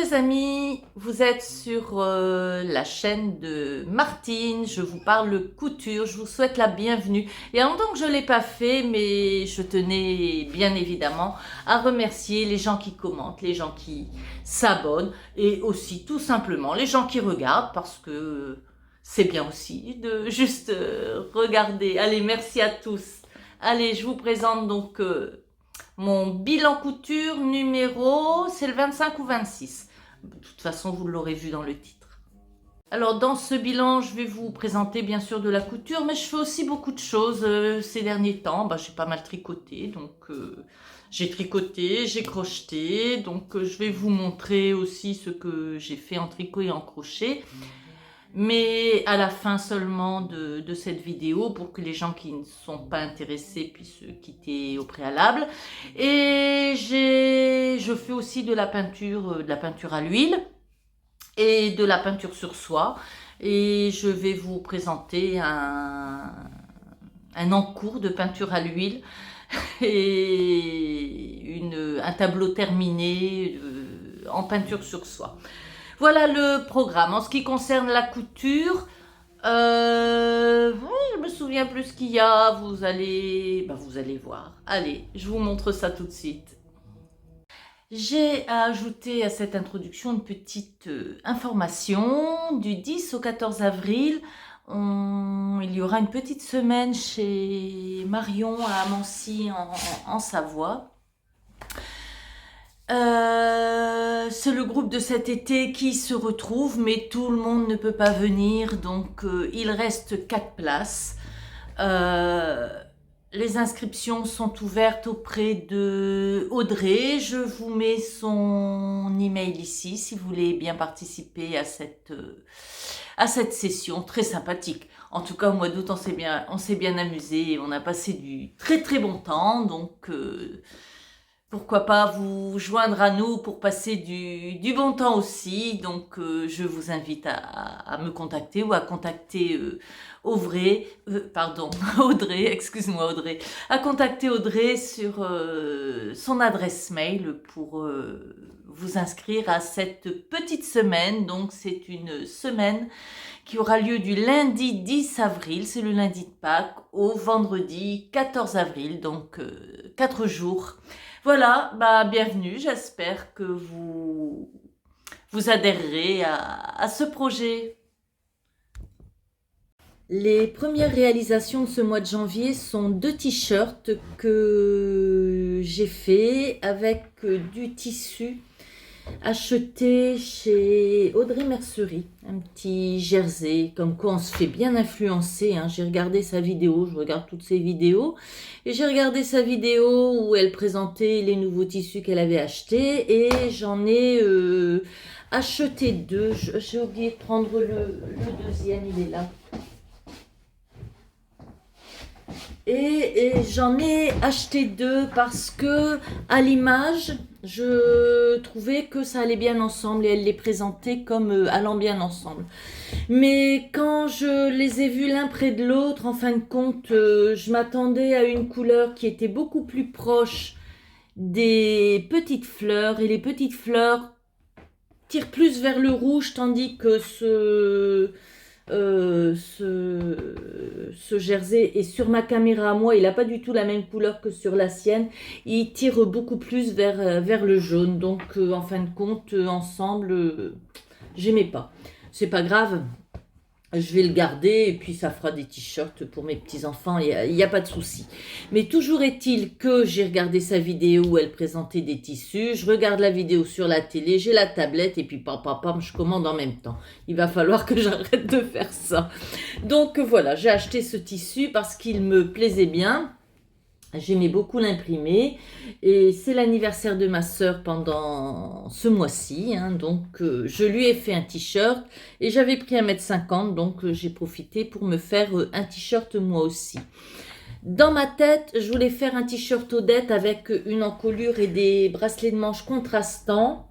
les amis, vous êtes sur la chaîne de Martine, je vous parle couture, je vous souhaite la bienvenue. Il y a longtemps que je ne l'ai pas fait, mais je tenais bien évidemment à remercier les gens qui commentent, les gens qui s'abonnent et aussi tout simplement les gens qui regardent parce que c'est bien aussi de juste regarder. Allez, merci à tous. Allez, je vous présente donc... mon bilan couture numéro, c'est le 25 ou 26. De toute façon, vous l'aurez vu dans le titre. Alors, dans ce bilan, je vais vous présenter bien sûr de la couture, mais je fais aussi beaucoup de choses ces derniers temps. J'ai pas mal tricoté, donc j'ai tricoté, j'ai crocheté. Donc, je vais vous montrer aussi ce que j'ai fait en tricot et en crochet. Mais à la fin seulement de cette vidéo pour que les gens qui ne sont pas intéressés puissent quitter au préalable. Et je fais aussi de la peinture à l'huile et de la peinture sur soie. Et je vais vous présenter un encours de peinture à l'huile et un tableau terminé en peinture sur soie. Voilà le programme. En ce qui concerne la couture, je me souviens plus ce qu'il y a. Vous allez voir. Allez, je vous montre ça tout de suite. J'ai ajouté à cette introduction une petite information. Du 10 au 14 avril, il y aura une petite semaine chez Marion à Amancy en Savoie. C'est le groupe de cet été qui se retrouve, mais tout le monde ne peut pas venir, donc il reste 4 places. Les inscriptions sont ouvertes auprès de Audrey. Je vous mets son email ici si vous voulez bien participer à cette session très sympathique. En tout cas, au mois d'août, on s'est bien amusé, on a passé du très très bon temps, donc pourquoi pas vous joindre à nous pour passer du bon temps aussi. Donc, je vous invite à me contacter ou à contacter Audrey, excuse-moi Audrey, à contacter Audrey sur son adresse mail pour vous inscrire à cette petite semaine. Donc, c'est une semaine qui aura lieu du lundi 10 avril, c'est le lundi de Pâques, au vendredi 14 avril, donc 4 jours. Voilà, bienvenue, j'espère que vous adhérerez à ce projet. Les premières réalisations de ce mois de janvier sont 2 t-shirts que j'ai fait avec du tissu acheté chez Audrey Mercerie, un petit jersey, comme quoi on se fait bien influencer. J'ai regardé sa vidéo, je regarde toutes ses vidéos, et j'ai regardé sa vidéo où elle présentait les nouveaux tissus qu'elle avait achetés, et j'en ai acheté 2. J'ai oublié de prendre le deuxième, il est là. Et j'en ai acheté 2 parce que à l'image, je trouvais que ça allait bien ensemble et elle les présentait comme allant bien ensemble. Mais quand je les ai vus l'un près de l'autre, en fin de compte, je m'attendais à une couleur qui était beaucoup plus proche des petites fleurs et les petites fleurs tirent plus vers le rouge tandis que ce jersey est sur ma caméra à moi, il n'a pas du tout la même couleur que sur la sienne, il tire beaucoup plus vers le jaune, donc en fin de compte ensemble j'aimais pas. C'est pas grave, je vais le garder et puis ça fera des t-shirts pour mes petits-enfants, il n'y a pas de souci. Mais toujours est-il que j'ai regardé sa vidéo où elle présentait des tissus, je regarde la vidéo sur la télé, j'ai la tablette et puis pam, je commande en même temps. Il va falloir que j'arrête de faire ça. Donc voilà, j'ai acheté ce tissu parce qu'il me plaisait bien. J'aimais beaucoup l'imprimer et c'est l'anniversaire de ma sœur pendant ce mois-ci, donc je lui ai fait un t-shirt et j'avais pris 1,50 m, donc j'ai profité pour me faire un t-shirt moi aussi. Dans ma tête, je voulais faire un t-shirt Odette avec une encolure et des bracelets de manches contrastants.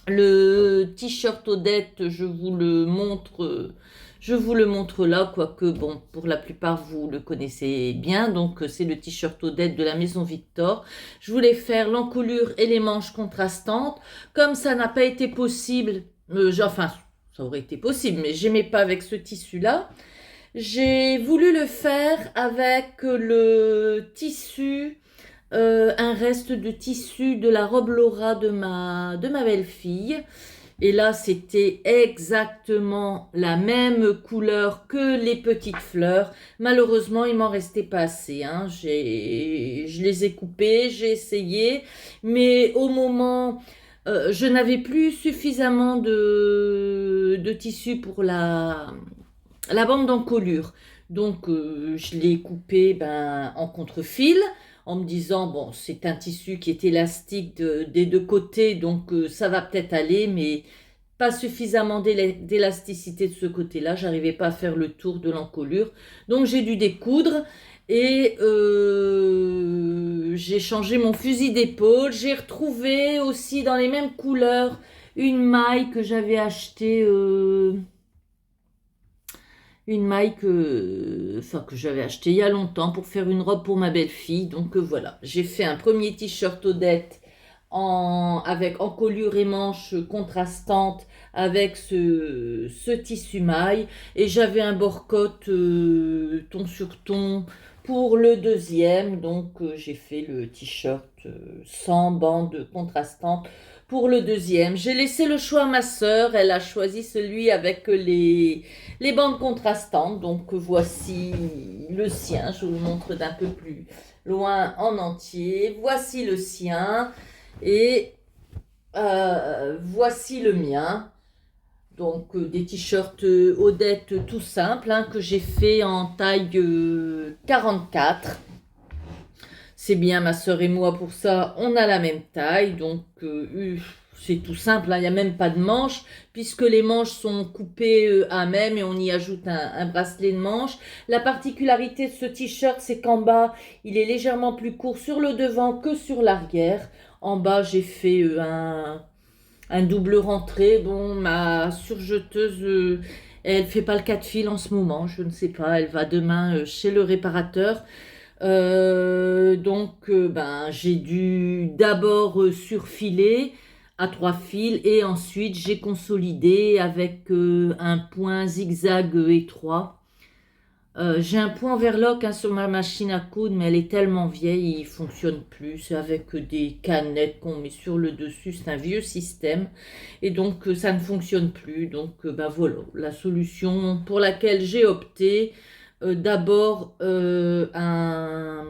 Le t-shirt Odette, je vous le montre Je vous le montre là, quoique, bon, pour la plupart, vous le connaissez bien. Donc, c'est le t-shirt Odette de la Maison Victor. Je voulais faire l'encolure et les manches contrastantes. Comme ça n'a pas été possible, enfin, ça aurait été possible, mais j'aimais pas avec ce tissu-là. J'ai voulu le faire avec le tissu, un reste de tissu de la robe Laura de ma belle-fille. Et là, c'était exactement la même couleur que les petites fleurs. Malheureusement, il m'en restait pas assez, hein. Je les ai coupées, j'ai essayé, mais au moment, je n'avais plus suffisamment de tissu pour la bande d'encolure. Donc, je l'ai coupé en contre-fil en me disant, bon, c'est un tissu qui est élastique des deux côtés, donc ça va peut-être aller, mais pas suffisamment d'élasticité de ce côté-là. J'arrivais pas à faire le tour de l'encolure. Donc, j'ai dû découdre et j'ai changé mon fusil d'épaule. J'ai retrouvé aussi dans les mêmes couleurs une maille que j'avais achetée... une maille que j'avais achetée il y a longtemps pour faire une robe pour ma belle-fille. Donc voilà, j'ai fait un premier t-shirt Odette avec encolure et manches contrastantes avec ce tissu maille. Et j'avais un bord-côte ton sur ton pour le deuxième. Donc j'ai fait le t-shirt sans bande contrastante pour le deuxième. J'ai laissé le choix à ma sœur. Elle a choisi celui avec les bandes contrastantes. Donc voici le sien. Je vous le montre d'un peu plus loin en entier. Voici le sien et voici le mien. Donc des t-shirts Odette tout simples, hein, que j'ai fait en taille 44. C'est bien, ma sœur et moi, pour ça, on a la même taille. Donc, c'est tout simple, hein, il n'y a même pas de manches, puisque les manches sont coupées à même et on y ajoute un bracelet de manches. La particularité de ce t-shirt, c'est qu'en bas, il est légèrement plus court sur le devant que sur l'arrière. En bas, j'ai fait un double rentré. Bon, ma surjeteuse, elle fait pas le cas de fil en ce moment. Je ne sais pas, elle va demain chez le réparateur. Donc, j'ai dû d'abord surfiler à 3 fils et ensuite j'ai consolidé avec un point zigzag étroit. J'ai un point overlock, hein, sur ma machine à coudre, mais elle est tellement vieille, il fonctionne plus. C'est avec des canettes qu'on met sur le dessus, c'est un vieux système et donc ça ne fonctionne plus. Donc, voilà, la solution pour laquelle j'ai opté. D'abord un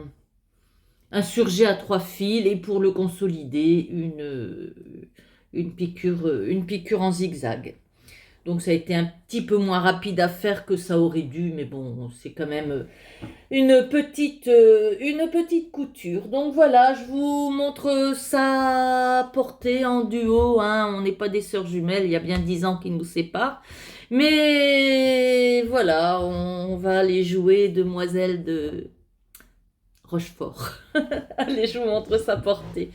surjet à 3 fils et pour le consolider, une piqûre en zigzag. Donc ça a été un petit peu moins rapide à faire que ça aurait dû, mais bon, c'est quand même une petite couture. Donc voilà, je vous montre ça porté en duo, hein. On n'est pas des sœurs jumelles, il y a bien 10 ans qui nous séparent. Mais voilà, on va aller jouer Demoiselle de Rochefort. Allez, je vous montre ça porté.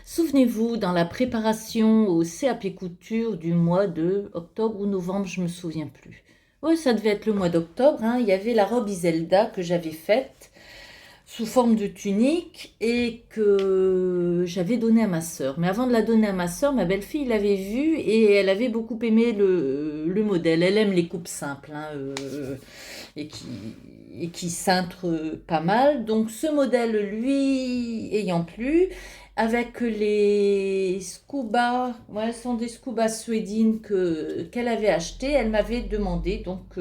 Souvenez-vous, dans la préparation au CAP couture du mois de octobre ou novembre, je me souviens plus. Oui, ça devait être le mois d'octobre, hein. Il y avait la robe Iselda que j'avais faite sous forme de tunique et que j'avais donnée à ma sœur. Mais avant de la donner à ma sœur, ma belle-fille l'avait vue et elle avait beaucoup aimé le modèle. Elle aime les coupes simples, hein, et qui cintrent pas mal. Donc ce modèle, lui, ayant plu, avec les scoops scuba, ouais, ce sont des scuba suédines qu'elle avait achetées. Elle m'avait demandé donc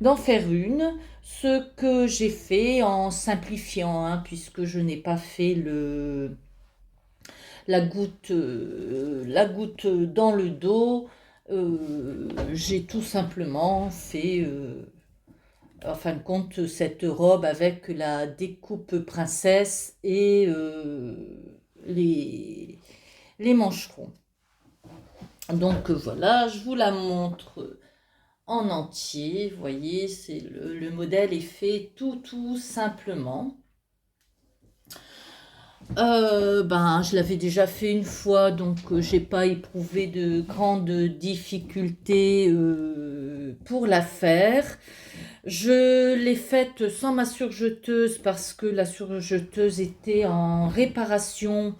d'en faire une, ce que j'ai fait en simplifiant, hein, puisque je n'ai pas fait la goutte dans le dos. J'ai tout simplement fait, en fin de compte, cette robe avec la découpe princesse et les mancherons. Donc voilà, je vous la montre en entier. Vous voyez, c'est le modèle est fait tout simplement. Je l'avais déjà fait une fois, donc j'ai pas éprouvé de grandes difficultés pour la faire. Je l'ai faite sans ma surjeteuse parce que la surjeteuse était en réparation,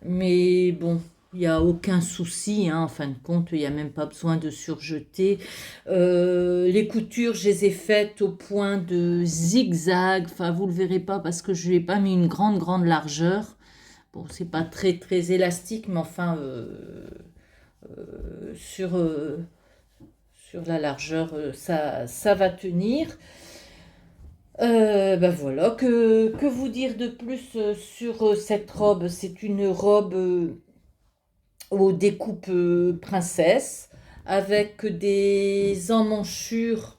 mais bon, il n'y a aucun souci, hein, en fin de compte, il n'y a même pas besoin de surjeter. Les coutures, je les ai faites au point de zigzag, enfin vous le verrez pas parce que je n'ai pas mis une grande largeur. Bon, c'est pas très élastique, mais enfin, sur, sur la largeur, ça va tenir. Voilà, que vous dire de plus sur cette robe? C'est une robe aux découpes princesse avec des emmanchures,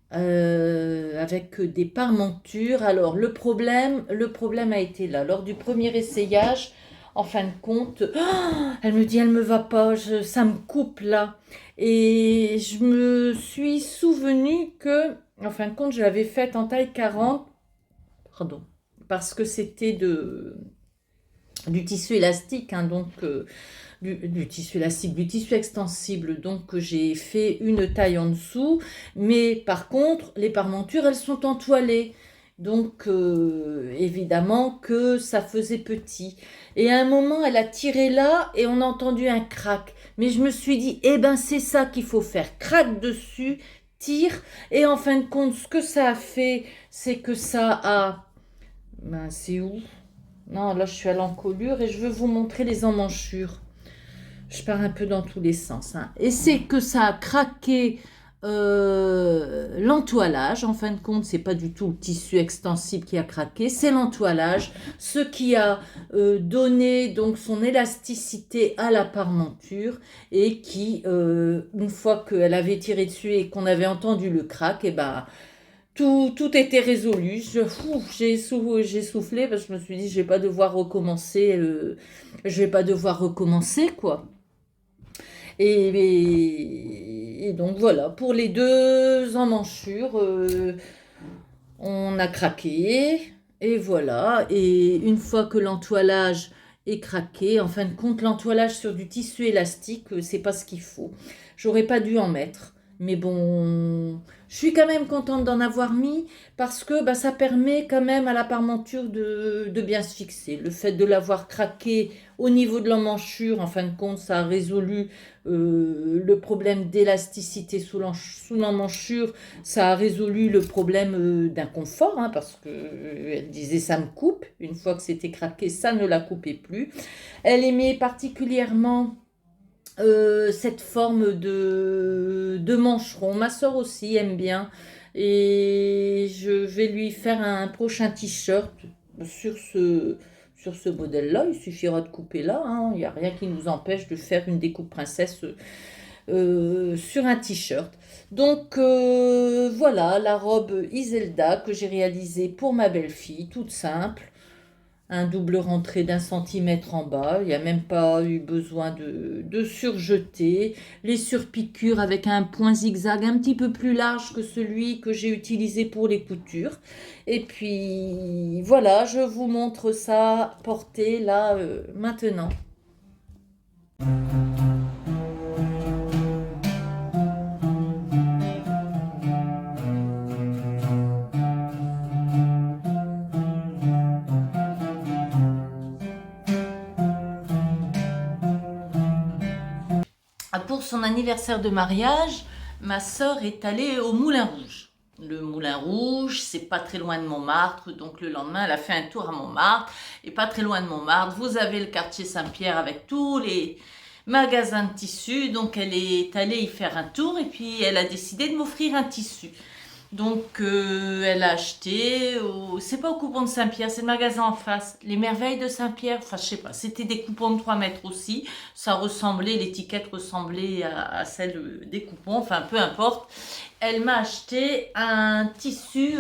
avec des parmentures. Alors le problème a été là. Lors du premier essayage, en fin de compte, elle me dit elle me va pas, ça me coupe là. Et je me suis souvenu que, en fin de compte, je l'avais faite en taille 40, pardon, parce que c'était du tissu élastique, hein, donc du tissu élastique, du tissu extensible, donc j'ai fait une taille en dessous, mais par contre, les parmentures, elles sont entoilées. Donc, évidemment que ça faisait petit. Et à un moment, elle a tiré là et on a entendu un crack. Mais je me suis dit, eh ben, c'est ça qu'il faut faire. Craque dessus, tire. Et en fin de compte, ce que ça a fait, c'est que ça a... Ben, c'est où? Non, là, je suis à l'encolure et je veux vous montrer les emmanchures. Je pars un peu dans tous les sens, hein. Et c'est que ça a craqué l'entoilage. En fin de compte, c'est pas du tout le tissu extensible qui a craqué, c'est l'entoilage, ce qui a donné donc son élasticité à la parmenture et qui, une fois qu'elle avait tiré dessus et qu'on avait entendu le crack, et ben tout était résolu. J'ai soufflé parce que je me suis dit je vais pas devoir recommencer, quoi. Et donc voilà, pour les deux emmanchures, on a craqué. Et voilà, et une fois que l'entoilage est craqué, en fin de compte, l'entoilage sur du tissu élastique, c'est pas ce qu'il faut. J'aurais pas dû en mettre. Mais bon, je suis quand même contente d'en avoir mis parce que bah, ça permet quand même à la parmenture de bien se fixer. Le fait de l'avoir craqué au niveau de l'emmanchure, en fin de compte, ça a résolu le problème d'élasticité sous l'emmanchure. Ça a résolu le problème d'inconfort, hein, parce que elle disait ça me coupe. Une fois que c'était craqué, ça ne la coupait plus. Elle aimait particulièrement cette forme de mancheron. Ma soeur aussi aime bien. Et je vais lui faire un prochain t-shirt sur ce modèle-là. Il suffira de couper là, hein. Il n'y a rien qui nous empêche de faire une découpe princesse sur un t-shirt. Donc voilà la robe Iselda que j'ai réalisée pour ma belle-fille, toute simple. Un double rentré d'1 centimètre en bas, il n'y a même pas eu besoin de surjeter. Les surpiqûres avec un point zigzag un petit peu plus large que celui que j'ai utilisé pour les coutures. Et puis voilà, je vous montre ça porté là maintenant. Pour son anniversaire de mariage, ma sœur est allée au Moulin Rouge. le Moulin Rouge, c'est pas très loin de Montmartre, donc le lendemain, elle a fait un tour à Montmartre, et pas très loin de Montmartre, vous avez le quartier Saint-Pierre avec tous les magasins de tissus, donc elle est allée y faire un tour, et puis elle a décidé de m'offrir un tissu. Donc, elle a acheté, c'est pas au coupon de Saint-Pierre, c'est le magasin en face, les Merveilles de Saint-Pierre, enfin je sais pas, c'était des coupons de 3 mètres aussi, ça ressemblait, l'étiquette ressemblait à celle des coupons, enfin peu importe. Elle m'a acheté un tissu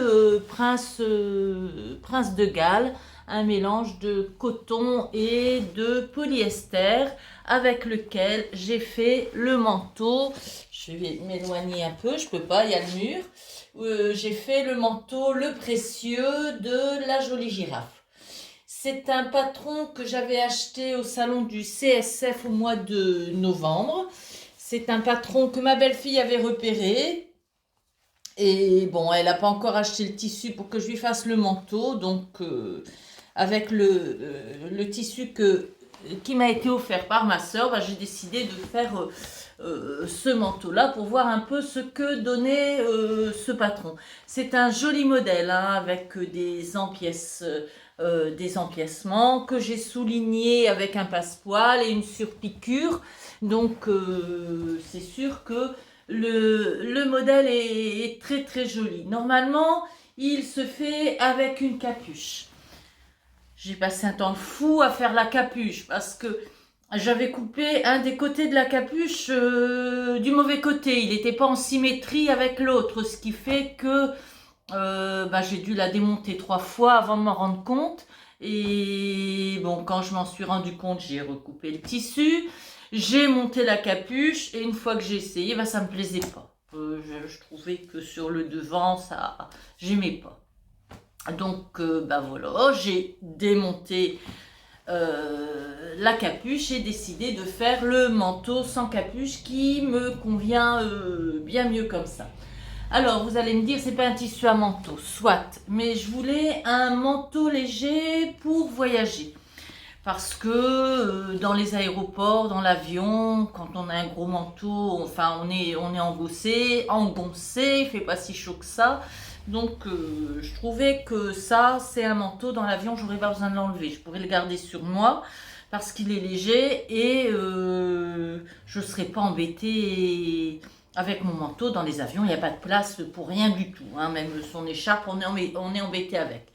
Prince de Galles, un mélange de coton et de polyester avec lequel j'ai fait le manteau. Je vais m'éloigner un peu, je peux pas, il y a le mur. J'ai fait le manteau Le Précieux de la Jolie Girafe. C'est un patron que j'avais acheté au salon du CSF au mois de novembre. C'est un patron que ma belle-fille avait repéré. Et bon, elle n'a pas encore acheté le tissu pour que je lui fasse le manteau. Donc, avec le tissu qui m'a été offert par ma soeur, bah, j'ai décidé de faire ce manteau-là pour voir un peu ce que donnait ce patron. C'est un joli modèle hein, avec des des empiècements que j'ai soulignés avec un passepoil et une surpiqûre. Donc c'est sûr que le modèle est très très joli. Normalement, il se fait avec une capuche. J'ai passé un temps fou à faire la capuche parce que j'avais coupé un des côtés de la capuche du mauvais côté. Il n'était pas en symétrie avec l'autre, ce qui fait que j'ai dû la démonter 3 fois avant de m'en rendre compte. Et bon, quand je m'en suis rendu compte, j'ai recoupé le tissu, j'ai monté la capuche et une fois que j'ai essayé, ça me plaisait pas. Je trouvais que sur le devant, ça, j'aimais pas. Donc voilà, j'ai démonté la capuche et décidé de faire le manteau sans capuche qui me convient bien mieux comme ça. Alors vous allez me dire c'est pas un tissu à manteau, soit, mais je voulais un manteau léger pour voyager. Parce que dans les aéroports, dans l'avion, quand on a un gros manteau, enfin on est engoncé, il fait pas si chaud que ça. Donc je trouvais que ça, c'est un manteau dans l'avion, j'aurais pas besoin de l'enlever. Je pourrais le garder sur moi parce qu'il est léger et je ne serais pas embêtée avec mon manteau dans les avions. Il n'y a pas de place pour rien du tout, hein. Même son écharpe, on est embêté avec.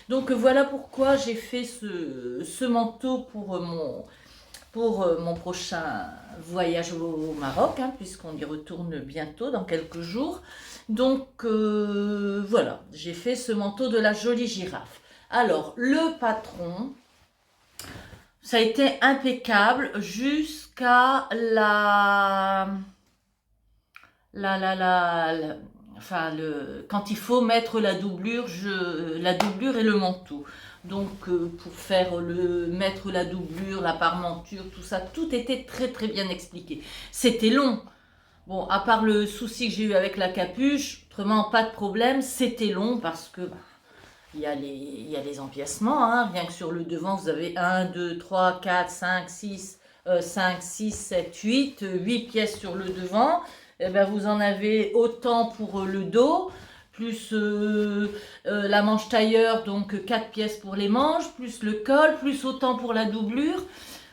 Donc voilà pourquoi j'ai fait ce manteau pour mon prochain voyage au Maroc, hein, puisqu'on y retourne bientôt dans quelques jours. Donc voilà, j'ai fait ce manteau de la Jolie Girafe. Alors, le patron, ça a été impeccable jusqu'à quand il faut mettre la doublure et le manteau. Donc pour mettre la doublure, la parmenture, tout ça, tout était très très bien expliqué. C'était long. Bon, à part le souci que j'ai eu avec la capuche, autrement pas de problème, c'était long parce que il y a les empiècements, hein. Rien que sur le devant, vous avez 1, 2, 3, 4, 5, 6, 7, 8 pièces sur le devant. Et ben, vous en avez autant pour le dos, plus la manche tailleur, donc 4 pièces pour les manches, plus le col, plus autant pour la doublure.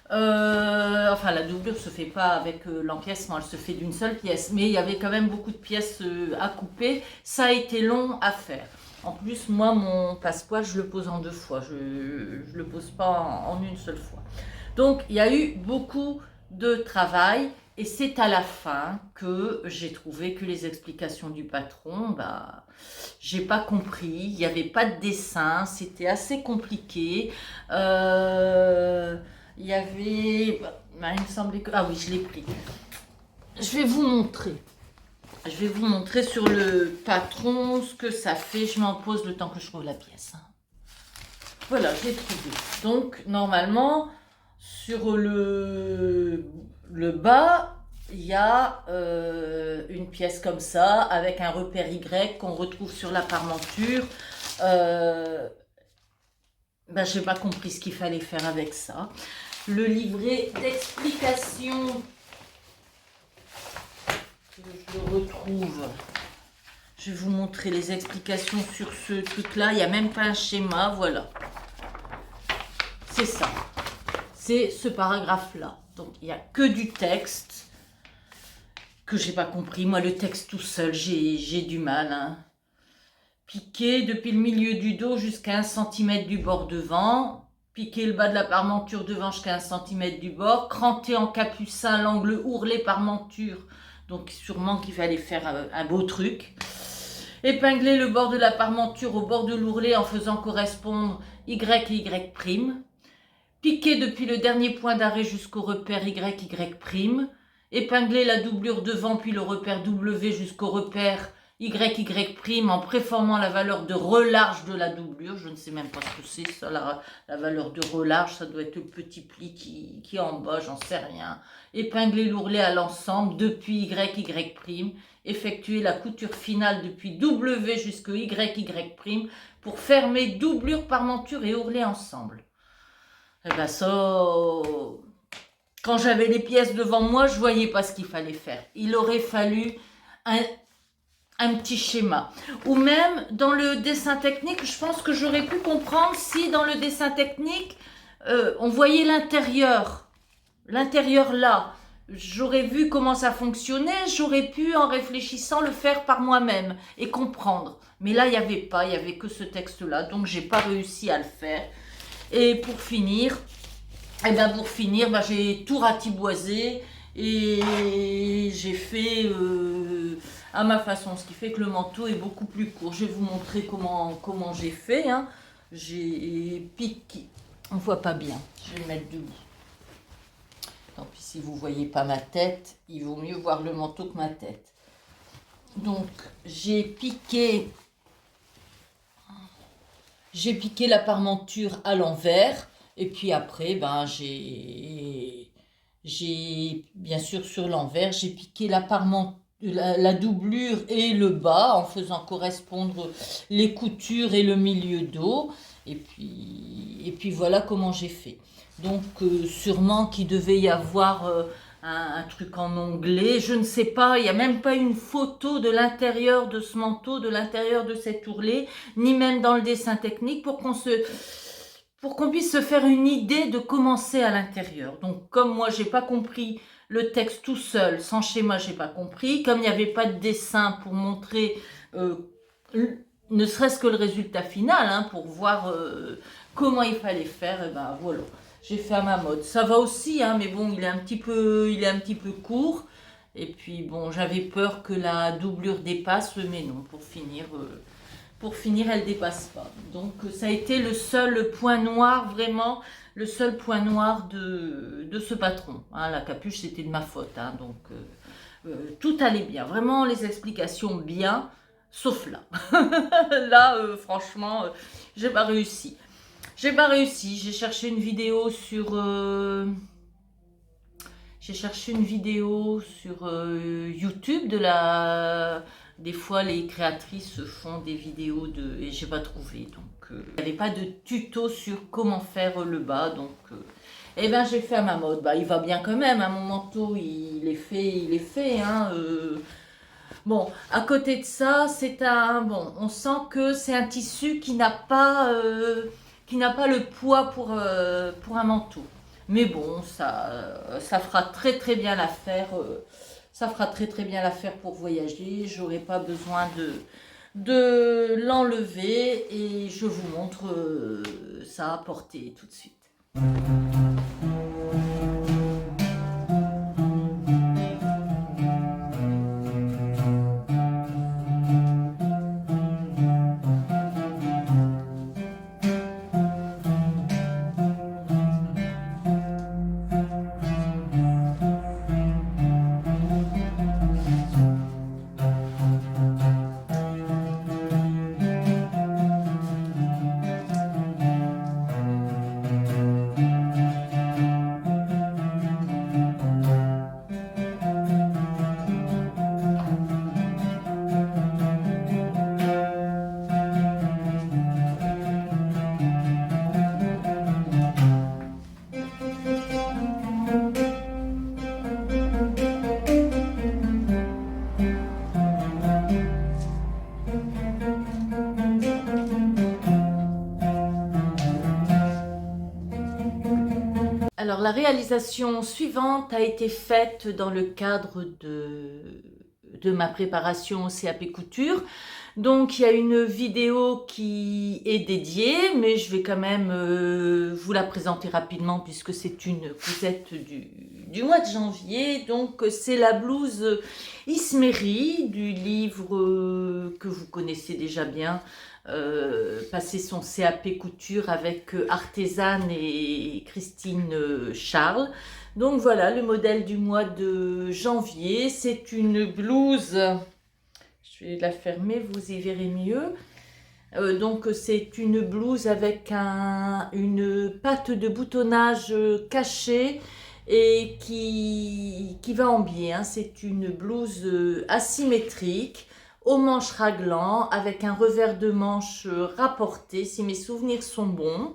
Enfin, la doublure se fait pas avec l'empiècement, elle se fait d'une seule pièce. Mais il y avait quand même beaucoup de pièces à couper. Ça a été long à faire. En plus, moi, mon passepoil, je le pose en 2 fois. Je le pose pas en une seule fois. Donc, il y a eu beaucoup de travail. Et c'est à la fin que j'ai trouvé que les explications du patron, j'ai pas compris. Il n'y avait pas de dessin. C'était assez compliqué. Il y avait... il me semblait que... Ah oui, je l'ai pris. Je vais vous montrer. Je vais vous montrer sur le patron ce que ça fait. Je m'en pose le temps que je trouve la pièce. Voilà, je l'ai trouvé. Donc, normalement, sur le bas, il y a une pièce comme ça, avec un repère Y qu'on retrouve sur la parmenture. Je n'ai pas compris ce qu'il fallait faire avec ça. Le livret d'explication, que je le retrouve Je vais vous montrer les explications sur ce truc-là. Il n'y a même pas un schéma, voilà. C'est ça. C'est ce paragraphe-là. Donc, il n'y a que du texte que j'ai pas compris. Moi, le texte tout seul, j'ai du mal. Hein. Piquer depuis le milieu du dos jusqu'à 1 cm du bord devant. Piquer le bas de la parmenture devant jusqu'à 1 cm du bord. Cranter en capucin l'angle ourlé parmenture. Donc, sûrement qu'il fallait faire un beau truc. Épingler le bord de la parmenture au bord de l'ourlet en faisant correspondre Y et Y'. Piquer depuis le dernier point d'arrêt jusqu'au repère Y'. Épingler la doublure devant puis le repère W jusqu'au repère YY' en préformant la valeur de relarge de la doublure. Je ne sais même pas ce que c'est ça, la valeur de relarge. Ça doit être le petit pli qui est en bas, j'en sais rien. Épingler l'ourlet à l'ensemble depuis YY'. Effectuer la couture finale depuis W jusqu'au YY' pour fermer doublure, parmenture et ourlet ensemble. Et bien ça, quand j'avais les pièces devant moi, je voyais pas ce qu'il fallait faire. Il aurait fallu un petit schéma. Ou même dans le dessin technique, je pense que j'aurais pu comprendre si dans le dessin technique, on voyait l'intérieur. L'intérieur là. J'aurais vu comment ça fonctionnait, j'aurais pu, en réfléchissant, le faire par moi-même et comprendre. Mais là, il n'y avait pas, il n'y avait que ce texte-là, donc j'ai pas réussi à le faire. Et pour finir, j'ai tout ratiboisé et j'ai fait à ma façon, ce qui fait que le manteau est beaucoup plus court. Je vais vous montrer comment j'ai fait. Hein. J'ai piqué, on voit pas bien, je vais le mettre debout. Tant pis si vous ne voyez pas ma tête, il vaut mieux voir le manteau que ma tête. Donc, j'ai piqué la parmenture à l'envers. Et puis après, bien sûr, sur l'envers, j'ai piqué la doublure et le bas en faisant correspondre les coutures et le milieu dos. Et puis voilà comment j'ai fait. Donc sûrement qu'il devait y avoir un truc en onglet, je ne sais pas, il n'y a même pas une photo de l'intérieur de ce manteau, de l'intérieur de cet ourlet, ni même dans le dessin technique pour qu'on puisse se faire une idée de comment c'est à l'intérieur. Donc comme moi j'ai pas compris le texte tout seul, sans schéma j'ai pas compris, comme il n'y avait pas de dessin pour montrer ne serait-ce que le résultat final, hein, pour voir comment il fallait faire, et ben voilà. J'ai fait à ma mode. Ça va aussi, hein, mais bon, il est un petit peu court. Et puis bon, j'avais peur que la doublure dépasse, mais non, pour finir, elle dépasse pas. Donc ça a été le seul point noir, vraiment, le seul point noir de ce patron. Hein, la capuche, c'était de ma faute. Hein, donc tout allait bien. Vraiment, les explications bien, sauf là. Là, franchement, j'ai pas réussi. J'ai cherché une vidéo sur YouTube des fois les créatrices font des vidéos et j'ai pas trouvé, donc il n'y avait pas de tuto sur comment faire le bas, donc j'ai fait à ma mode. Bah il va bien quand même, hein, mon manteau il est fait hein, Bon, à côté de ça, on sent que c'est un tissu qui n'a pas le poids pour un manteau. Mais bon, ça fera très très bien l'affaire. Ça fera très très bien l'affaire pour voyager. J'aurai pas besoin de l'enlever et je vous montre ça à porter tout de suite. la réalisation suivante a été faite dans le cadre de ma préparation au CAP couture. Donc il y a une vidéo qui est dédiée, mais je vais quand même vous la présenter rapidement puisque c'est une cousette du mois de janvier. Donc c'est la blouse Ismeri du livre que vous connaissez déjà bien, passer son CAP couture avec Artésane et Christine Charles. Donc voilà le modèle du mois de janvier. C'est une blouse, je vais la fermer, vous y verrez mieux. Donc c'est une blouse avec une patte de boutonnage cachée et qui va en biais, hein. C'est une blouse asymétrique aux manches raglant avec un revers de manche rapporté si mes souvenirs sont bons,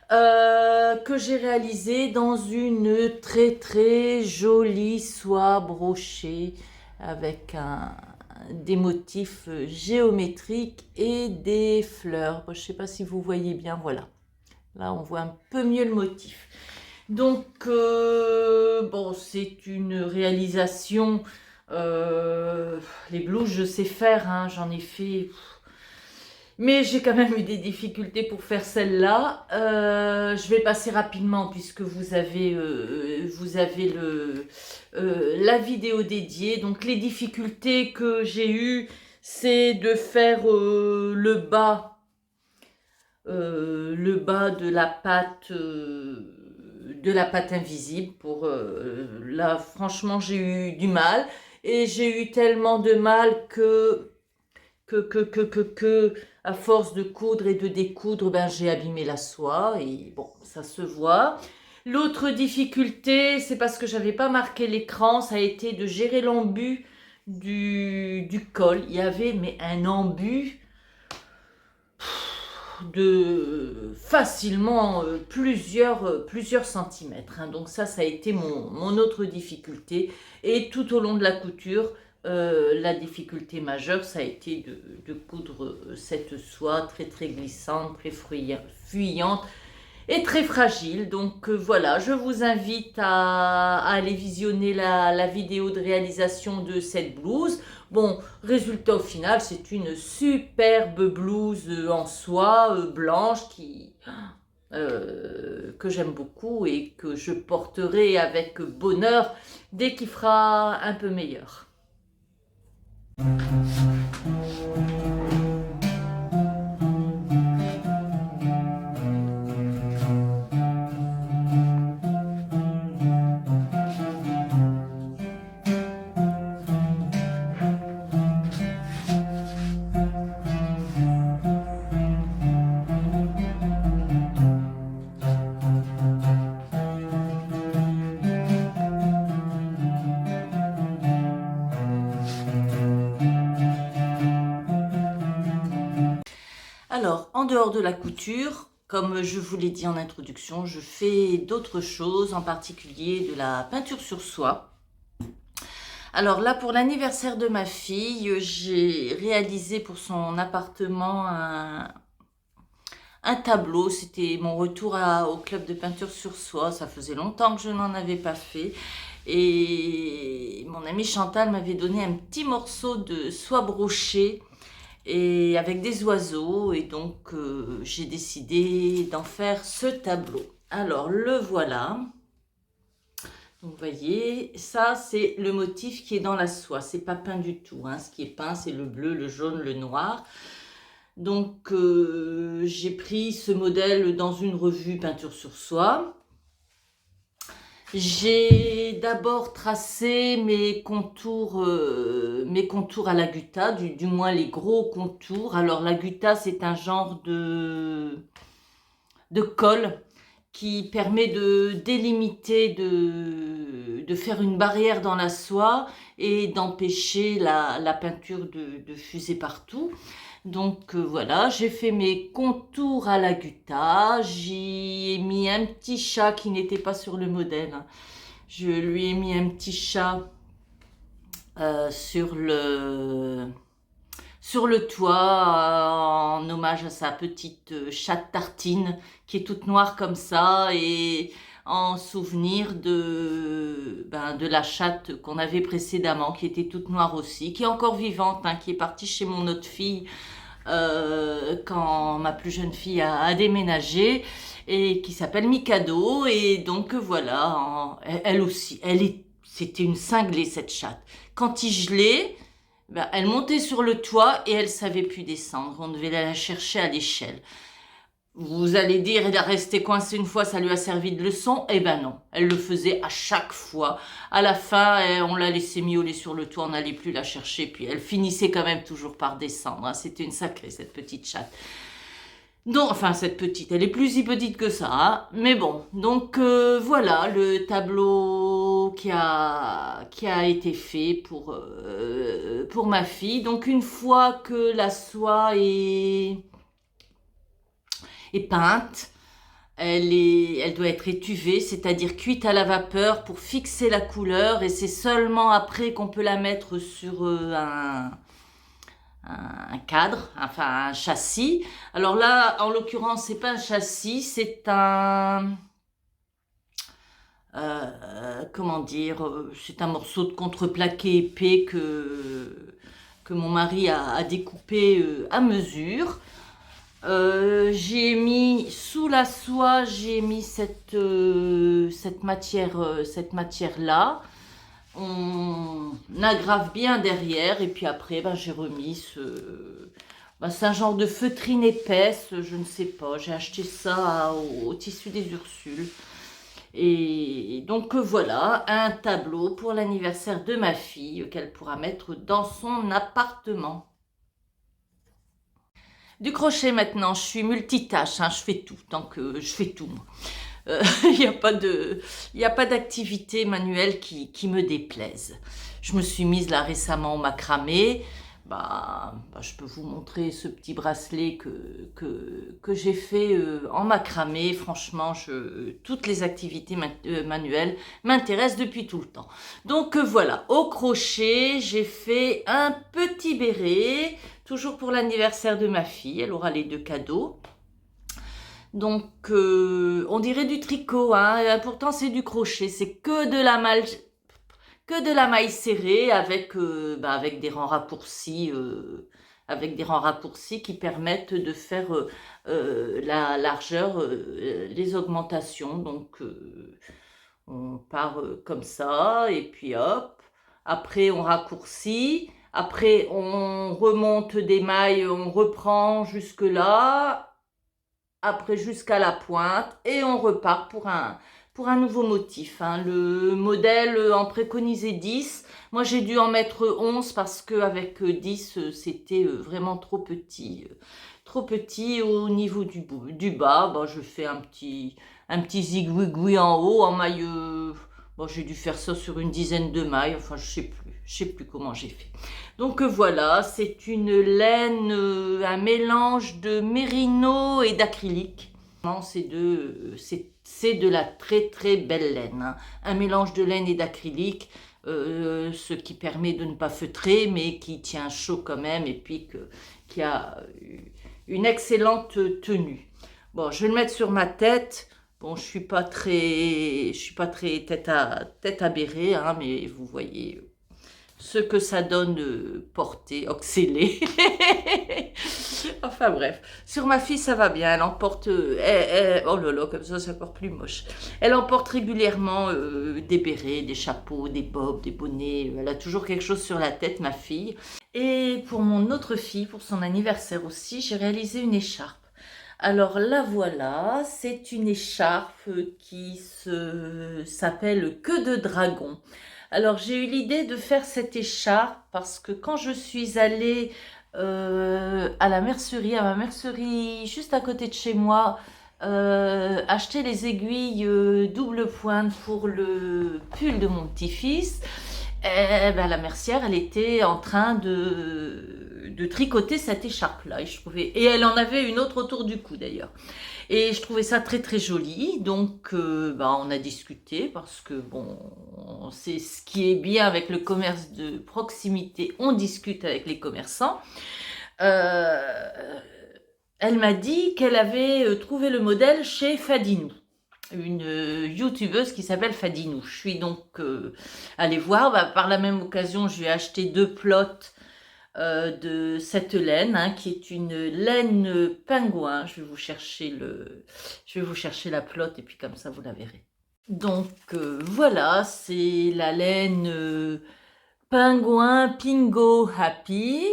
que j'ai réalisé dans une très jolie soie brochée avec des motifs géométriques et des fleurs. Je ne sais pas si vous voyez bien, voilà. Là, on voit un peu mieux le motif. Donc, bon, c'est une réalisation. Les blouses, je sais faire, hein, j'en ai fait. Mais j'ai quand même eu des difficultés pour faire celle-là. Je vais passer rapidement puisque vous avez la vidéo dédiée. Donc les difficultés que j'ai eues, c'est de faire le bas de la pâte invisible. Là, franchement, j'ai eu du mal. Et j'ai eu tellement de mal que à force de coudre et de découdre, ben, j'ai abîmé la soie et bon, ça se voit. L'autre difficulté, c'est parce que j'avais pas marqué l'écran, ça a été de gérer l'embut du col. Il y avait mais un embut de facilement plusieurs centimètres, hein. Donc ça a été mon autre difficulté. Et tout au long de la couture, la difficulté majeure, ça a été de coudre cette soie très glissante, très fuyante et très fragile. Donc voilà, je vous invite à aller visionner la vidéo de réalisation de cette blouse. Bon, résultat au final, c'est une superbe blouse en soie blanche que j'aime beaucoup et que je porterai avec bonheur dès qu'il fera un peu meilleur. Alors, en dehors de la couture, comme je vous l'ai dit en introduction, je fais d'autres choses, en particulier de la peinture sur soie. Alors là, pour l'anniversaire de ma fille, j'ai réalisé pour son appartement un tableau. C'était mon retour au club de peinture sur soie. Ça faisait longtemps que je n'en avais pas fait. Et mon amie Chantal m'avait donné un petit morceau de soie brochée et avec des oiseaux, et donc j'ai décidé d'en faire ce tableau. Alors le voilà. Donc, vous voyez, ça c'est le motif qui est dans la soie, c'est pas peint du tout, hein. Ce qui est peint, c'est le bleu, le jaune, le noir. Donc j'ai pris ce modèle dans une revue peinture sur soie. J'ai d'abord tracé mes contours à la gutta, du moins les gros contours. Alors la gutta, c'est un genre de colle qui permet de délimiter, de faire une barrière dans la soie et d'empêcher la peinture de fuser partout. Donc voilà, j'ai fait mes contours à la gutta, j'y ai mis un petit chat qui n'était pas sur le modèle. Je lui ai mis un petit chat sur le toit en hommage à sa petite chatte Tartine qui est toute noire comme ça. Et en souvenir de la chatte qu'on avait précédemment, qui était toute noire aussi, qui est encore vivante, hein, qui est partie chez mon autre fille quand ma plus jeune fille a déménagé, et qui s'appelle Mikado. Et donc voilà, elle aussi, c'était une cinglée cette chatte. Quand il gelait, ben, elle montait sur le toit et elle savait plus descendre. On devait la chercher à l'échelle. Vous allez dire, elle a resté coincée une fois, ça lui a servi de leçon. Eh ben non, elle le faisait à chaque fois. À la fin, on l'a laissée miauler sur le toit, on n'allait plus la chercher, puis elle finissait quand même toujours par descendre, hein. C'était une sacrée, cette petite chatte. Donc, enfin, cette petite, elle est plus si petite que ça, hein. Mais bon, donc voilà le tableau qui a été fait pour ma fille. Donc, une fois que la soie est peinte, elle doit être étuvée, c'est-à-dire cuite à la vapeur pour fixer la couleur, et c'est seulement après qu'on peut la mettre sur un cadre, enfin un châssis. Alors là, en l'occurrence, c'est pas un châssis, c'est comment dire, c'est un morceau de contreplaqué épais que mon mari a découpé à mesure. J'ai mis sous la soie, j'ai mis cette matière-là. On aggrave bien derrière, et puis après, ben, j'ai remis c'est un genre de feutrine épaisse, je ne sais pas. J'ai acheté ça au tissu des Ursules. Et donc voilà, un tableau pour l'anniversaire de ma fille qu'elle pourra mettre dans son appartement. Du crochet maintenant, je suis multitâche, hein, je fais tout, tant que je fais tout, moi. Il n'y a pas d'activité manuelle qui me déplaise. Je me suis mise là récemment au macramé. Je peux vous montrer ce petit bracelet que j'ai fait en macramé. Franchement, toutes les activités manuelles m'intéressent depuis tout le temps. Donc voilà, au crochet, j'ai fait un petit béret, toujours pour l'anniversaire de ma fille. Elle aura les 2 cadeaux. Donc, on dirait du tricot, hein. Pourtant c'est du crochet, c'est que de la maille serrée avec des rangs raccourcis, qui permettent de faire la largeur, les augmentations. Donc, on part comme ça, et puis hop, après on raccourcit, après on remonte des mailles, on reprend jusque là, après jusqu'à la pointe, et on repart pour un nouveau motif, hein. Le modèle en préconisait 10. Moi, j'ai dû en mettre 11 parce qu'avec 10, c'était vraiment trop petit. Trop petit au niveau du bas. Je fais un petit zigouigoui en haut, en maille. J'ai dû faire ça sur une dizaine de mailles. Enfin, je sais plus. Je sais plus comment j'ai fait. Donc voilà, c'est une laine, un mélange de mérino et d'acrylique. C'est de la très très belle laine, hein. Un mélange de laine et d'acrylique, ce qui permet de ne pas feutrer, mais qui tient chaud quand même, et puis qui a une excellente tenue. Bon, je vais le mettre sur ma tête. Bon, je suis pas très tête à béret, hein, mais vous voyez ce que ça donne porté, oxélé. Enfin bref, sur ma fille ça va bien, elle emporte, oh là là, comme ça c'est encore plus moche. Elle emporte régulièrement des bérets, des chapeaux, des bobs, des bonnets, elle a toujours quelque chose sur la tête, ma fille. Et pour mon autre fille, pour son anniversaire aussi, j'ai réalisé une écharpe. Alors la voilà, c'est une écharpe qui s'appelle Queue de Dragon. Alors j'ai eu l'idée de faire cette écharpe parce que quand je suis allée à ma mercerie juste à côté de chez moi, acheter les aiguilles double pointe pour le pull de mon petit-fils, la mercière, elle était en train de tricoter cette écharpe-là. Et elle en avait une autre autour du cou d'ailleurs. Et je trouvais ça très très joli. Donc on a discuté parce que bon, c'est ce qui est bien avec le commerce de proximité. On discute avec les commerçants. Elle m'a dit qu'elle avait trouvé le modèle chez Fadinou. une youtubeuse qui s'appelle Fadinou. Je suis donc allée voir. Bah, par la même occasion, je lui ai acheté 2 plots de cette laine, hein, qui est une laine pingouin. Je vais vous chercher la plot et puis comme ça vous la verrez. Donc voilà, c'est la laine pingouin Pingo Happy.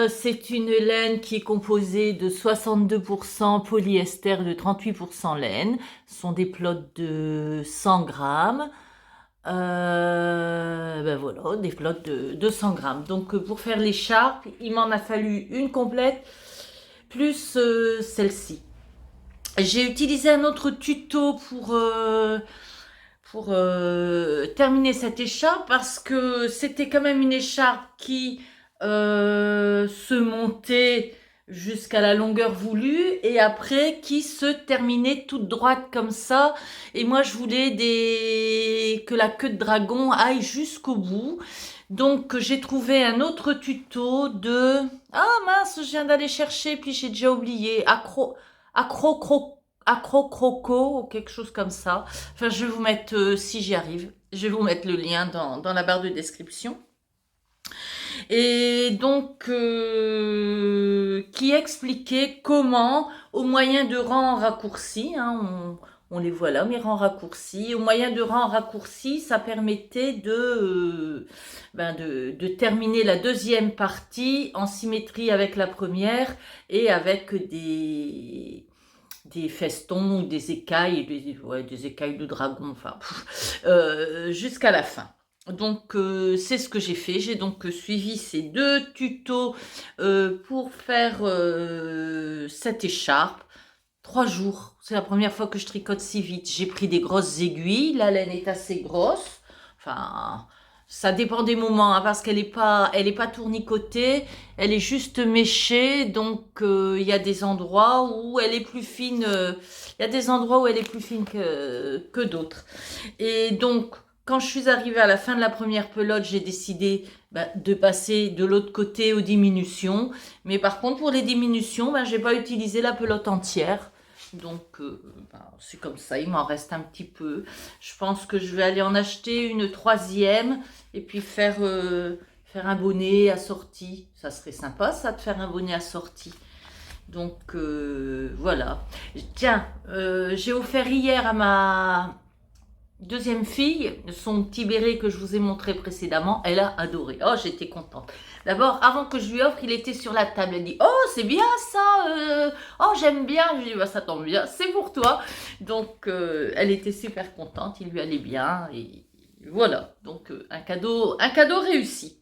C'est une laine qui est composée de 62% polyester, de 38% laine. Ce sont des plots de 100 grammes. Ben voilà, des plots de 100 grammes. Donc pour faire l'écharpe, il m'en a fallu une complète, plus celle-ci. J'ai utilisé un autre tuto pour terminer cette écharpe parce que c'était quand même une écharpe qui se montait jusqu'à la longueur voulue et après qui se terminait toute droite comme ça. Et moi je voulais que la queue de dragon aille jusqu'au bout. Donc j'ai trouvé un autre tuto de... Ah mince, je viens d'aller chercher puis j'ai déjà oublié. Acro-croco ou quelque chose comme ça. Enfin, je vais vous mettre, si j'y arrive, je vais vous mettre le lien dans la barre de description. Et donc, qui expliquait comment, au moyen de rangs raccourcis, hein, on les voit là, mes rangs raccourcis, au moyen de rangs raccourcis, ça permettait de terminer la deuxième partie en symétrie avec la première et avec des festons ou des écailles, des écailles de dragon, enfin, jusqu'à la fin. Donc, c'est ce que j'ai fait. J'ai donc suivi ces 2 tutos pour faire cette écharpe. 3 jours. C'est la première fois que je tricote si vite. J'ai pris des grosses aiguilles. La laine est assez grosse. Enfin, ça dépend des moments, hein, parce qu'elle est pas tournicotée. Elle est juste méchée. Donc, il y a des endroits où elle est plus fine. Il y a des endroits où elle est plus fine que d'autres. Et donc, quand je suis arrivée à la fin de la première pelote, j'ai décidé de passer de l'autre côté aux diminutions. Mais par contre, pour les diminutions, je n'ai pas utilisé la pelote entière. Donc, c'est comme ça, il m'en reste un petit peu. Je pense que je vais aller en acheter une 3e et puis faire un bonnet assorti. Ça serait sympa, ça, de faire un bonnet assorti. Donc, voilà. Tiens, j'ai offert hier à ma 2e fille, son petit béret que je vous ai montré précédemment, elle a adoré. Oh, j'étais contente. D'abord, avant que je lui offre, il était sur la table. Elle dit, oh, c'est bien ça. Oh, j'aime bien. Je lui dis, ça tombe bien, c'est pour toi. Donc, elle était super contente. Il lui allait bien. Et voilà. Donc, un cadeau réussi.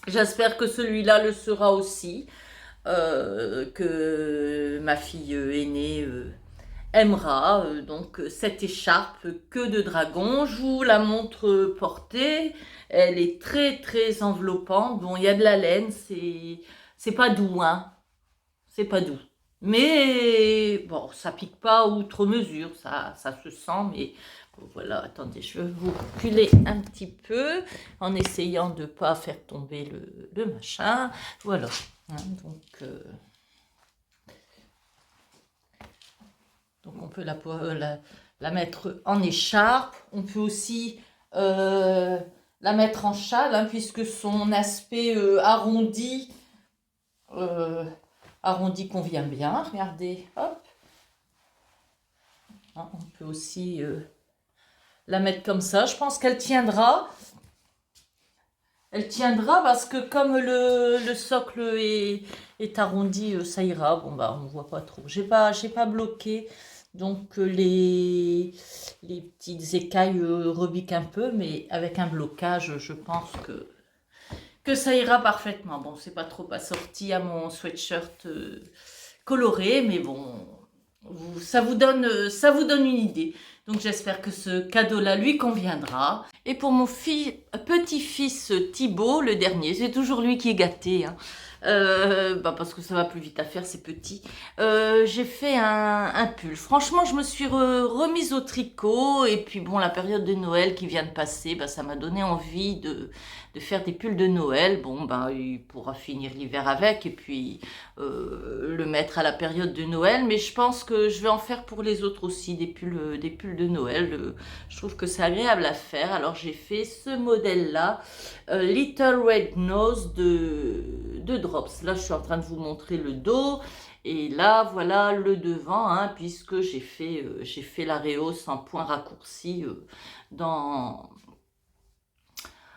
J'espère que celui-là le sera aussi. Que ma fille aînée... aimera donc cette écharpe queue de dragon. Je vous la montre portée. Elle est très très enveloppante. Bon, il y a de la laine, c'est pas doux, hein. C'est pas doux. Mais bon, ça pique pas outre mesure, ça se sent, mais bon, voilà, attendez, je vais vous reculer un petit peu en essayant de pas faire tomber le machin. Voilà, hein, donc on peut la mettre en écharpe. On peut aussi la mettre en châle, hein, puisque son aspect arrondi convient bien. Regardez, hop. Hein, on peut aussi la mettre comme ça. Je pense qu'elle tiendra. Elle tiendra parce que comme le socle est arrondi, ça ira. Bon, on ne voit pas trop. J'ai pas bloqué. Donc les petites écailles rebiquent un peu, mais avec un blocage, je pense que ça ira parfaitement. Bon, c'est pas trop assorti à mon sweatshirt coloré, mais bon, ça vous donne une idée. Donc j'espère que ce cadeau-là lui conviendra. Et pour mon petit-fils Thibaut, le dernier, c'est toujours lui qui est gâté, hein. Parce que ça va plus vite à faire, c'est petit. J'ai fait un pull. Franchement, je me suis remise au tricot et puis bon, la période de Noël qui vient de passer, ça m'a donné envie de faire des pulls de Noël. Bon, il pourra finir l'hiver avec et puis le mettre à la période de Noël. Mais je pense que je vais en faire pour les autres aussi des pulls de Noël. Je trouve que c'est agréable à faire. Alors j'ai fait ce modèle-là. Little Red Nose de Drops. Là, je suis en train de vous montrer le dos. Et là, voilà le devant, hein, puisque j'ai fait la rehausse en point raccourci dans,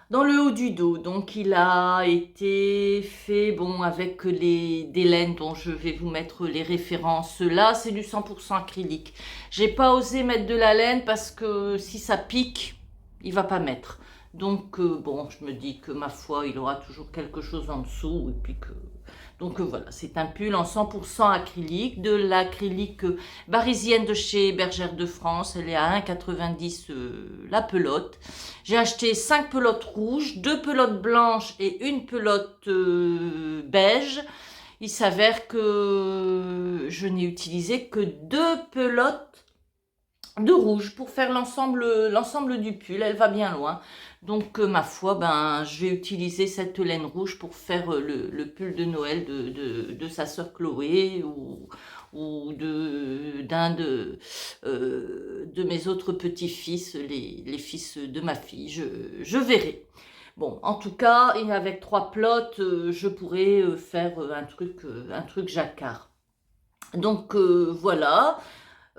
dans le haut du dos. Donc, il a été fait, bon, avec des laines dont je vais vous mettre les références. Là, c'est du 100% acrylique. J'ai pas osé mettre de la laine parce que si ça pique, il va pas mettre. Donc, bon, je me dis que ma foi, il aura toujours quelque chose en dessous. Et puis que... Donc, voilà, c'est un pull en 100% acrylique, de l'acrylique parisienne de chez Bergère de France. Elle est à 1,90 la pelote. J'ai acheté 5 pelotes rouges, 2 pelotes blanches et une pelote beige. Il s'avère que je n'ai utilisé que 2 pelotes de rouge pour faire l'ensemble du pull. Elle va bien loin. Donc, ma foi, je vais utiliser cette laine rouge pour faire le pull de Noël de sa sœur Chloé ou d'un de mes autres petits-fils, les fils de ma fille. Je verrai. Bon, en tout cas, et avec 3 plots, je pourrais faire un truc jacquard. Donc, voilà.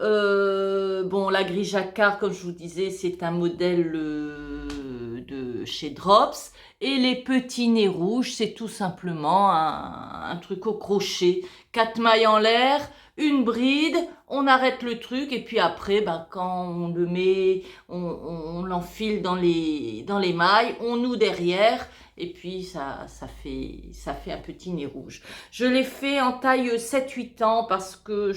Bon, la grille jacquard, comme je vous disais, c'est un modèle de chez Drops. Et les petits nez rouges, c'est tout simplement un truc au crochet. 4 mailles en l'air, une bride, on arrête le truc. Et puis après, quand on le met, on l'enfile dans les mailles, on noue derrière. Et puis, ça fait un petit nez rouge. Je l'ai fait en taille 7-8 ans parce que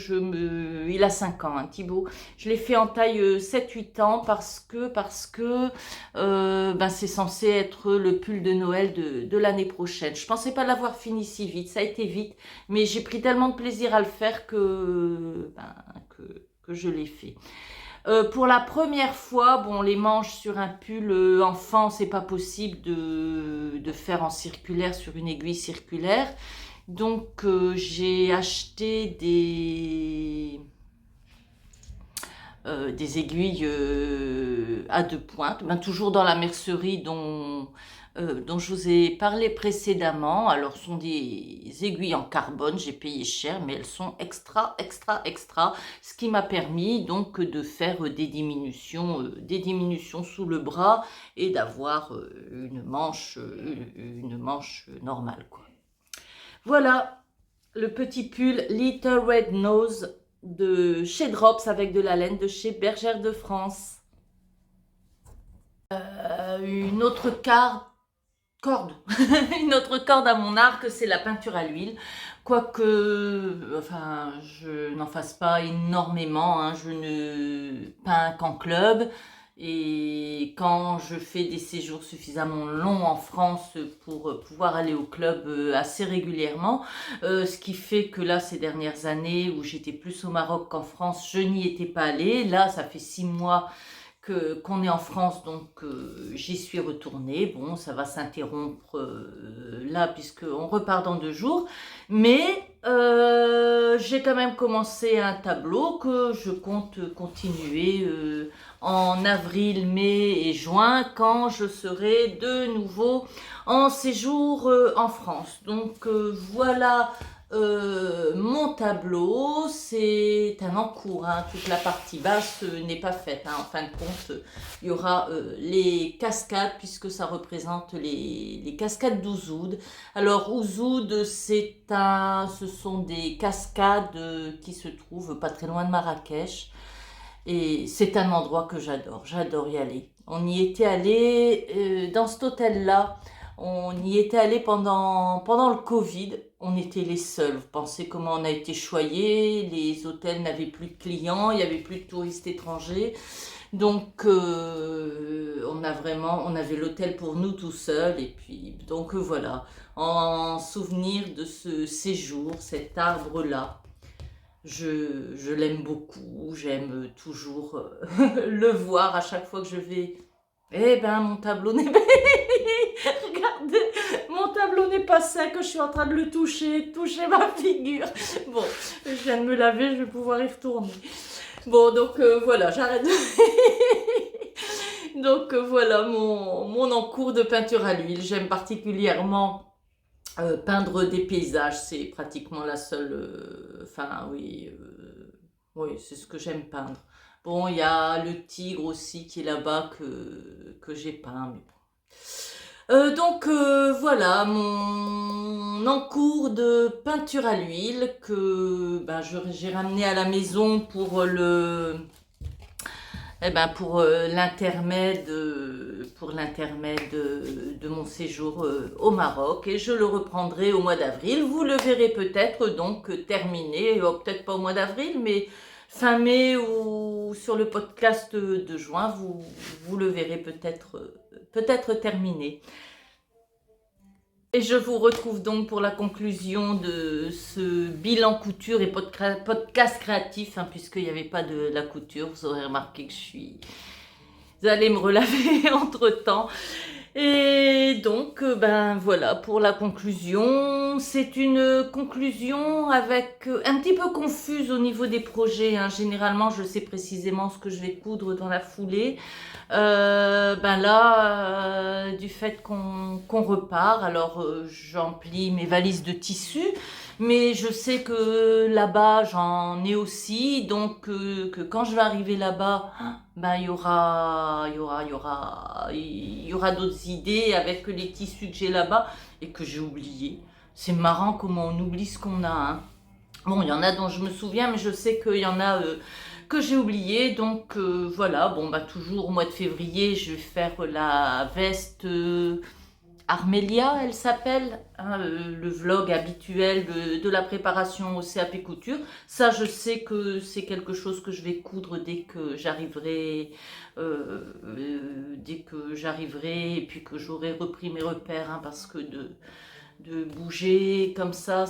il a 5 ans, hein, Thibaut. Je l'ai fait en taille 7-8 ans parce que c'est censé être le pull de Noël de l'année prochaine. Je pensais pas l'avoir fini si vite, ça a été vite, mais j'ai pris tellement de plaisir à le faire que je l'ai fait. Pour la première fois, bon, les manches sur un pull enfant, c'est pas possible de faire en circulaire sur une aiguille circulaire. Donc, j'ai acheté des aiguilles à 2 pointes, toujours dans la mercerie dont je vous ai parlé précédemment. Alors, ce sont des aiguilles en carbone, j'ai payé cher, mais elles sont extra, ce qui m'a permis donc de faire des diminutions sous le bras et d'avoir une manche normale, quoi. Voilà, le petit pull Little Red Nose de chez Drops avec de la laine de chez Bergère de France. Une autre corde, une autre corde à mon arc, c'est la peinture à l'huile. Quoique, enfin, je n'en fasse pas énormément, hein, je ne peins qu'en club. Et quand je fais des séjours suffisamment longs en France pour pouvoir aller au club assez régulièrement, ce qui fait que là, ces dernières années où j'étais plus au Maroc qu'en France, je n'y étais pas allée. Là, ça fait 6 mois qu'on est en France, donc j'y suis retournée. Bon, ça va s'interrompre là puisqu'on repart dans 2 jours. Mais j'ai quand même commencé un tableau que je compte continuer en avril, mai et juin quand je serai de nouveau en séjour en France. Donc voilà mon tableau, c'est un en-cours, hein. Toute la partie basse n'est pas faite, hein. En fin de compte, il y aura les cascades puisque ça représente les cascades d'Ouzoud. Alors Ouzoud, ce sont des cascades qui se trouvent pas très loin de Marrakech et c'est un endroit que j'adore y aller. On y était allé dans cet hôtel-là. On y était allé pendant le Covid. On était les seuls. Vous pensez comment on a été choyés. Les hôtels n'avaient plus de clients. Il n'y avait plus de touristes étrangers. Donc, on on avait l'hôtel pour nous tout seul. Et puis, donc voilà, en souvenir de ce séjour, cet arbre-là, je l'aime beaucoup. J'aime toujours le voir à chaque fois que je vais. Eh ben, mon tableau n'est regardez, mon tableau n'est pas sec, je suis en train de le toucher ma figure. Bon, je viens de me laver, je vais pouvoir y retourner. Bon, donc voilà, j'arrête. Donc voilà mon encours de peinture à l'huile. J'aime particulièrement peindre des paysages, c'est pratiquement la seule. Enfin, oui, oui, c'est ce que j'aime peindre. Bon, il y a le tigre aussi qui est là-bas que j'ai peint. Mais bon. Donc voilà mon encours de peinture à l'huile que ben, j'ai ramené à la maison pour l'intermède de mon séjour au Maroc, et je le reprendrai au mois d'avril. Vous le verrez peut-être donc terminé, peut-être pas au mois d'avril, mais fin mai ou sur le podcast de juin, vous le verrez peut-être terminé. Et je vous retrouve donc pour la conclusion de ce bilan couture et podcast créatif, hein, puisqu'il n'y avait pas de la couture. Vous aurez remarqué que vous allez me relaver entre-temps. Et donc, ben voilà, pour la conclusion, c'est une conclusion avec un petit peu confuse au niveau des projets, hein. Généralement, je sais précisément ce que je vais coudre dans la foulée. Ben là, du fait qu'on repart, alors j'emplis mes valises de tissu, mais je sais que là-bas j'en ai aussi, donc que quand je vais arriver là-bas, ben il y aura d'autres idées avec les tissus que j'ai là-bas et que j'ai oubliés. C'est marrant comment on oublie ce qu'on a, hein. Bon, il y en a dont je me souviens, mais je sais qu'il y en a que j'ai oublié. Donc voilà, bon bah toujours au mois de février, je vais faire la veste Armélia, elle s'appelle, hein, le vlog habituel de la préparation au CAP couture. Ça, je sais que c'est quelque chose que je vais coudre dès que j'arriverai, et puis que j'aurai repris mes repères, hein, parce que de bouger comme ça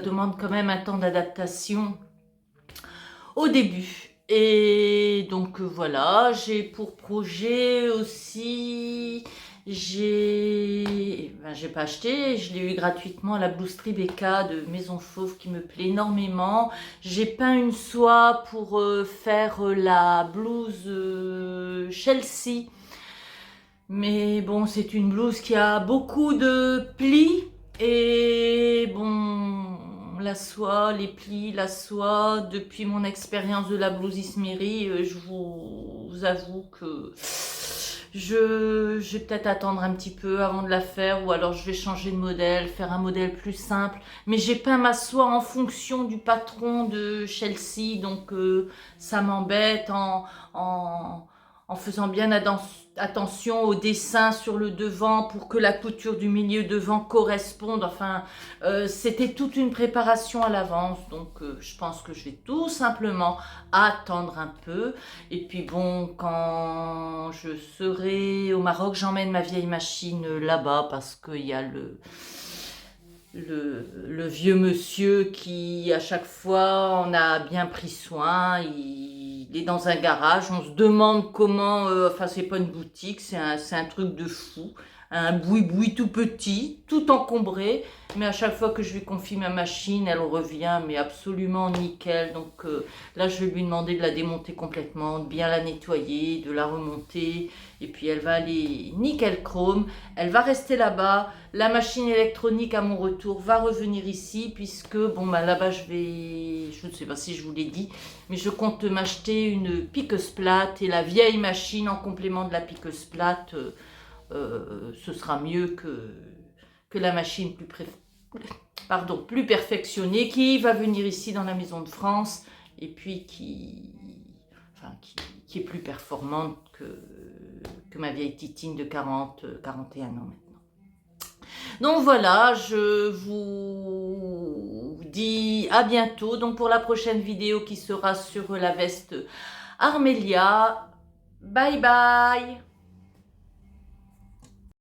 demande quand même un temps d'adaptation au début. Et donc voilà, j'ai pour projet aussi, j'ai pas acheté, je l'ai eu gratuitement, la blouse Tribeca de Maison Fauve qui me plaît énormément. J'ai peint une soie pour faire la blouse Chelsea. Mais bon, c'est une blouse qui a beaucoup de plis et bon, la soie, les plis, la soie, depuis mon expérience de la blouse Ismeri, je vous avoue que je vais peut-être attendre un petit peu avant de la faire, ou alors je vais changer de modèle, faire un modèle plus simple. Mais j'ai peint ma soie en fonction du patron de Chelsea, donc ça m'embête en faisant bien attention au dessin sur le devant pour que la couture du milieu devant corresponde. Enfin, c'était toute une préparation à l'avance. Donc, je pense que je vais tout simplement attendre un peu. Et puis bon, quand je serai au Maroc, j'emmène ma vieille machine là-bas parce qu'il y a le vieux monsieur qui, à chaque fois, on a bien pris soin. Il est dans un garage. On se demande comment... enfin, c'est pas une boutique, c'est un truc de fou. Un boui-boui tout petit, tout encombré. Mais à chaque fois que je lui confie ma machine, elle revient, mais absolument nickel. Donc là, je vais lui demander de la démonter complètement, de bien la nettoyer, de la remonter. Et puis, elle va aller nickel chrome. Elle va rester là-bas. La machine électronique, à mon retour, va revenir ici, puisque, bon, bah, là-bas, je ne sais pas si je vous l'ai dit, mais je compte m'acheter une piqueuse plate et la vieille machine en complément de la piqueuse plate. Ce sera mieux que la machine plus perfectionnée qui va venir ici dans la maison de France et puis qui est plus performante que ma vieille titine de 41 ans maintenant. Donc voilà, je vous dis à bientôt donc pour la prochaine vidéo qui sera sur la veste Armélia. Bye bye!